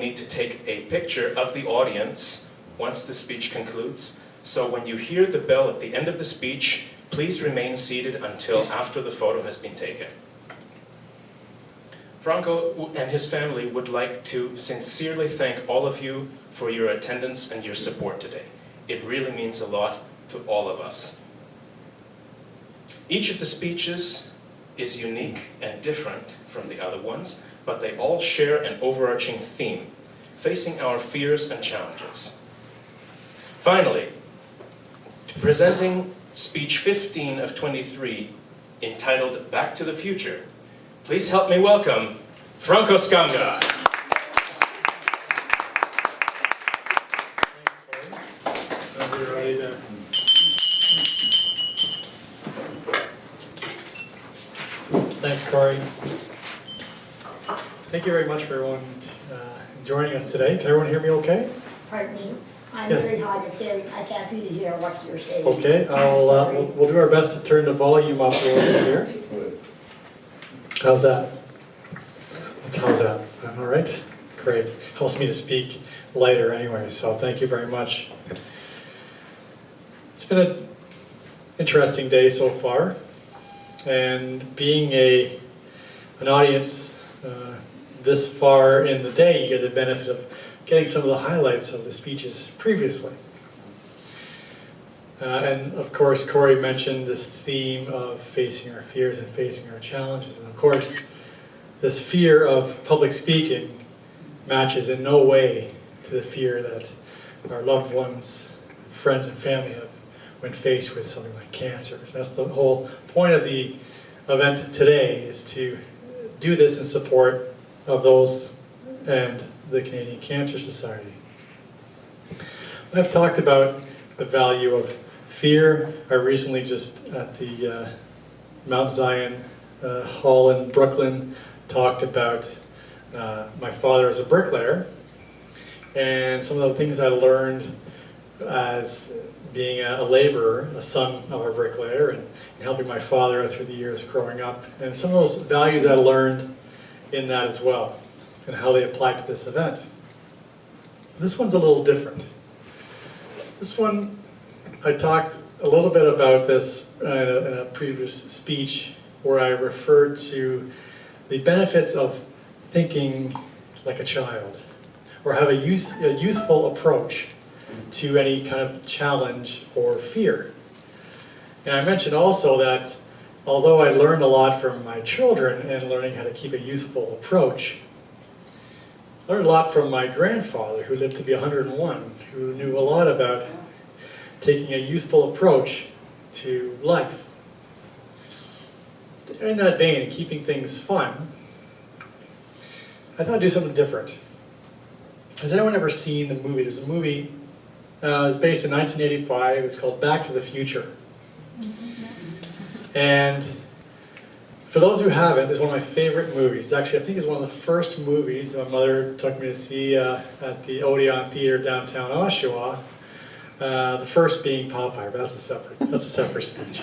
need to take a picture of the audience once the speech concludes. So when you hear the bell at the end of the speech, please remain seated until after the photo has been taken. Franco and his family would like to sincerely thank all of you for your attendance and your support today. It really means a lot to all of us. Each of the speeches is unique and different from the other ones, but they all share an overarching theme, facing our fears and challenges. Finally, presenting speech 15 of 23, entitled Back to the Future, please help me welcome Franco Skanga. Thanks, Corey. Thank you very much for everyone joining us today. Can everyone hear me okay? Pardon me? I'm Yes. very hard of hearing. I can't really hear what you're saying. Okay, we'll do our best to turn the volume up a little bit here. How's that? How's that? All right? Great. Helps me to speak lighter anyway, so thank you very much. It's been an interesting day so far, and being an audience this far in the day, you get the benefit of getting some of the highlights of the speeches previously. And of course, Corey mentioned this theme of facing our fears and facing our challenges. And of course, this fear of public speaking matches in no way to the fear that our loved ones, friends and family have when faced with something like cancer. That's the whole point of the event today, is to do this in support of those and the Canadian Cancer Society. I've talked about the value of fear. I recently just at the Mount Zion Hall in Brooklyn talked about my father as a bricklayer and some of the things I learned as being a laborer, a son of a bricklayer, and helping my father through the years growing up. And some of those values I learned in that as well, and how they apply to this event. This one's a little different. This one, I talked a little bit about this in a previous speech where I referred to the benefits of thinking like a child, or have a youthful approach to any kind of challenge or fear. And I mentioned also that although I learned a lot from my children in learning how to keep a youthful approach, I learned a lot from my grandfather, who lived to be 101, who knew a lot about taking a youthful approach to life. In that vein, keeping things fun, I thought I'd do something different. Has anyone ever seen the movie? There's a movie, it was based in 1985, it's called Back to the Future. And for those who haven't, it's one of my favorite movies. Actually, I think it's one of the first movies my mother took me to see at the Odeon Theater downtown Oshawa. The first being Popeye, but that's a separate speech.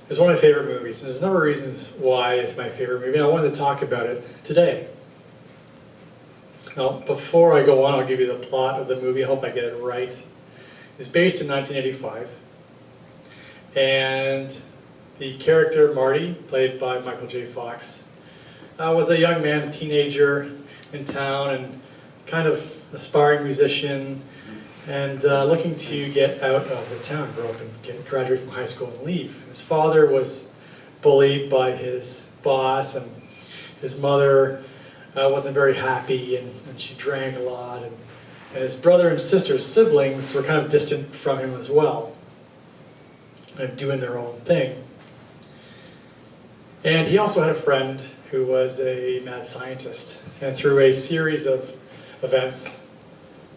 It's one of my favorite movies, and there's a number of reasons why it's my favorite movie, and I wanted to talk about it today. Now, before I go on, I'll give you the plot of the movie. I hope I get it right. It's based in 1985, and the character Marty, played by Michael J. Fox, was a young man, a teenager in town, and kind of aspiring musician, and looking to get out of the town, grow up and graduate from high school and leave. His father was bullied by his boss, and his mother wasn't very happy, and she drank a lot, and his brother and sister's siblings were kind of distant from him as well, and doing their own thing. And he also had a friend who was a mad scientist, and through a series of events,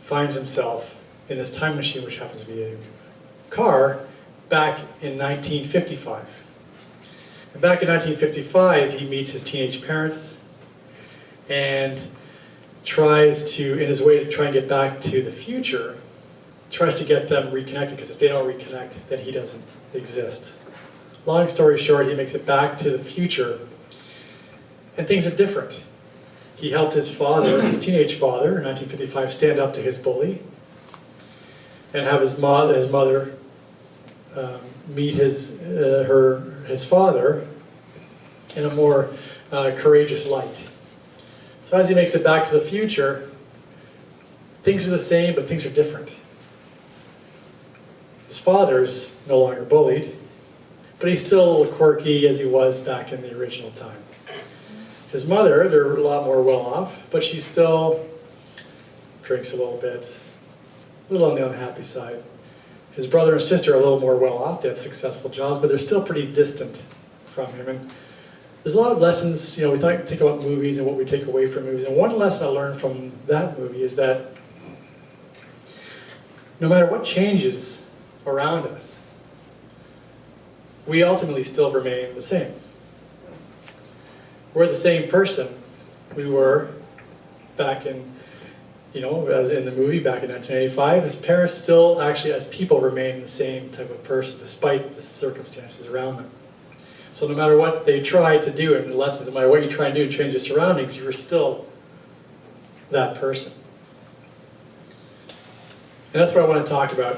finds himself in this time machine, which happens to be a car, back in 1955. And back in 1955, he meets his teenage parents and tries to, in his way to try and get back to the future, tries to get them reconnected, because if they don't reconnect, then he doesn't exist. Long story short, he makes it back to the future, and things are different. he helped his father, his teenage father, in 1955, stand up to his bully, and have his mother meet his father in a more courageous light. So as he makes it back to the future, things are the same, but things are different. His father's no longer bullied, but he's still quirky as he was back in the original time. His mother, they're a lot more well off, but she still drinks a little bit, a little on the unhappy side. His brother and sister are a little more well off, they have successful jobs, but they're still pretty distant from him. And there's a lot of lessons, we think about movies and what we take away from movies. And one lesson I learned from that movie is that no matter what changes around us, we ultimately still remain the same. We're the same person we were back in, as in the movie back in 1985. His parents still actually, as people, remain the same type of person despite the circumstances around them. So no matter what they try to do in the lessons, no matter what you try and do to change your surroundings, you are still that person. And that's what I want to talk about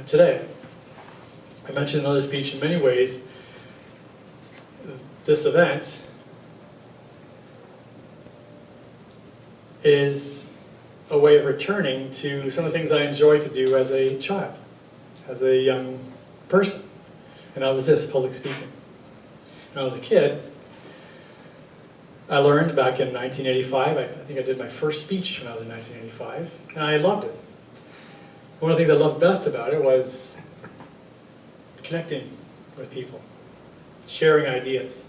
today. I mentioned in another speech, in many ways, this event is a way of returning to some of the things I enjoyed to do as a child, as a young person. And that was this, public speaking. When I was a kid, I learned back in 1985, I think I did my first speech when I was in 1985, and I loved it. One of the things I loved best about it was connecting with people, sharing ideas.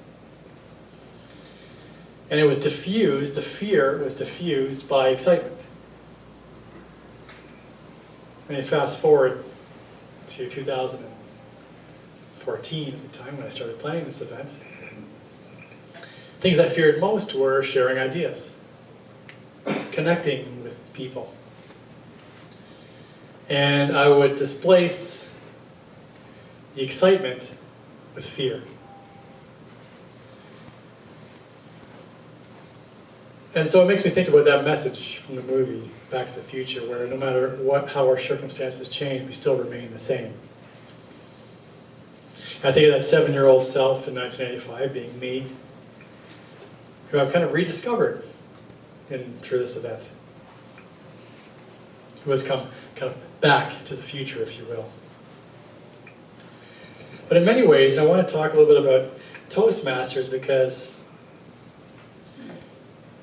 And it was diffused, the fear was diffused by excitement. And you fast forward to 2014, at the time when I started planning this event, things I feared most were sharing ideas, connecting with people. And I would displace the excitement with fear. And so it makes me think about that message from the movie, Back to the Future, where no matter how our circumstances change, we still remain the same. And I think of that 7-year-old self in 1985 being me, who I've kind of rediscovered through this event, who has come kind of back to the future, if you will. But in many ways, I want to talk a little bit about Toastmasters because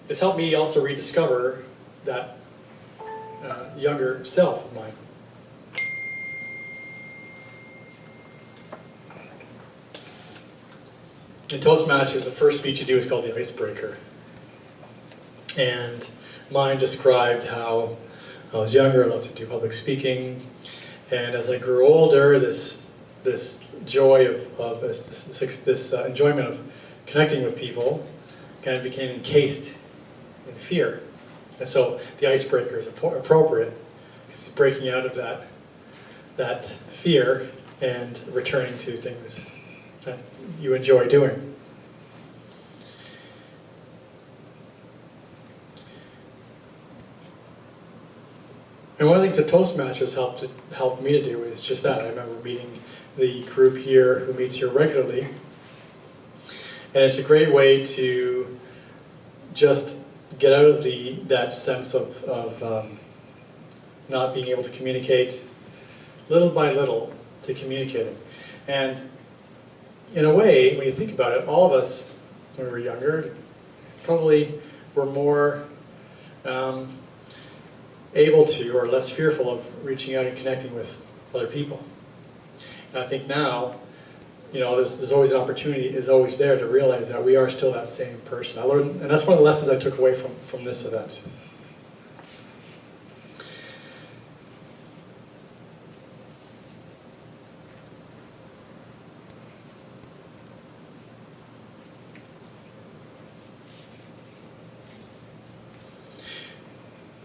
it's helped me also rediscover that younger self of mine. In Toastmasters, the first speech you do is called the icebreaker. And mine described how I was younger, I loved to do public speaking, and as I grew older, this joy of this enjoyment of connecting with people kind of became encased in fear. And so the icebreaker is appropriate. It's breaking out of that fear and returning to things that you enjoy doing. And one of the things that Toastmasters helped me to do is just that. I remember meeting the group here who meets here regularly. And it's a great way to just get out of that sense of not being able to communicate, little by little, to communicating. And in a way, when you think about it, all of us, when we were younger, probably were more able to, or less fearful of reaching out and connecting with other people. And I think now, there's always an opportunity, is always there to realize that we are still that same person. I learned, and that's one of the lessons I took away from this event.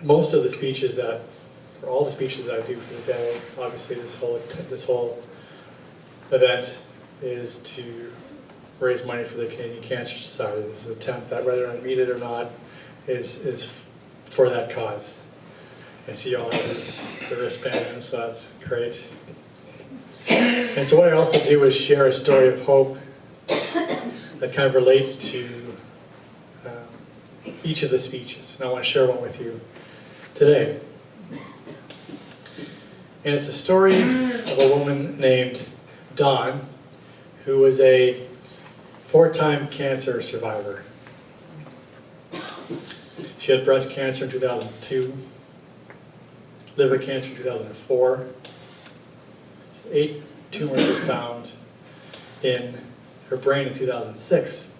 Most of the speeches or all the speeches that I do for the day, obviously this whole event is to raise money for the Canadian Cancer Society. This is an attempt that, whether I meet it or not, is for that cause. And see all the wristband, so that's great. And so what I also do is share a story of hope that kind of relates to each of the speeches. And I want to share one with you today. And it's a story of a woman named Dawn, who was a 4-time cancer survivor. She had breast cancer in 2002, liver cancer in 2004. 8 tumors were found in her brain in 2006.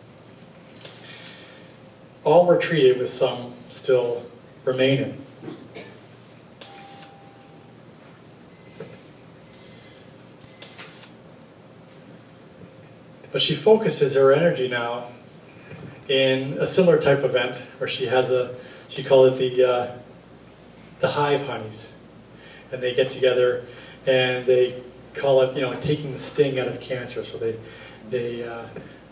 All were treated, with some still remaining. But she focuses her energy now in a similar type of event where she called it the hive honeys. And they get together and they call it, taking the sting out of cancer. So they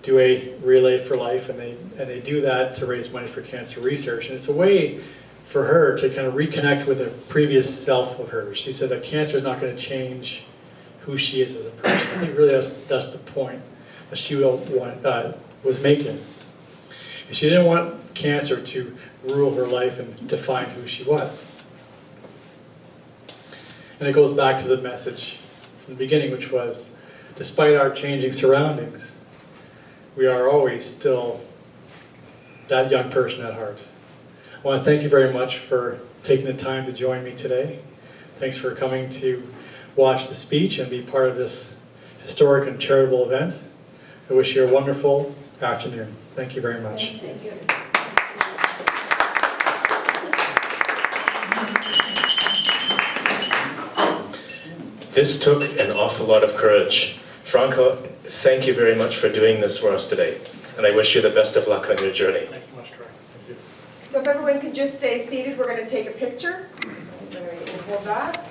do a relay for life, and they do that to raise money for cancer research. And it's a way for her to kind of reconnect with a previous self of hers. She said that cancer is not going to change who she is as a person. I think really that's the point that she was making. And she didn't want cancer to rule her life and define who she was. And it goes back to the message from the beginning, which was, despite our changing surroundings, we are always still that young person at heart. I want to thank you very much for taking the time to join me today. Thanks for coming to watch the speech and be part of this historic and charitable event. I wish you a wonderful afternoon. Thank you very much. Thank you. This took an awful lot of courage. Franco, thank you very much for doing this for us today. And I wish you the best of luck on your journey. Thanks so much, Troy. Thank you. So if everyone could just stay seated, we're going to take a picture. We'll hold that.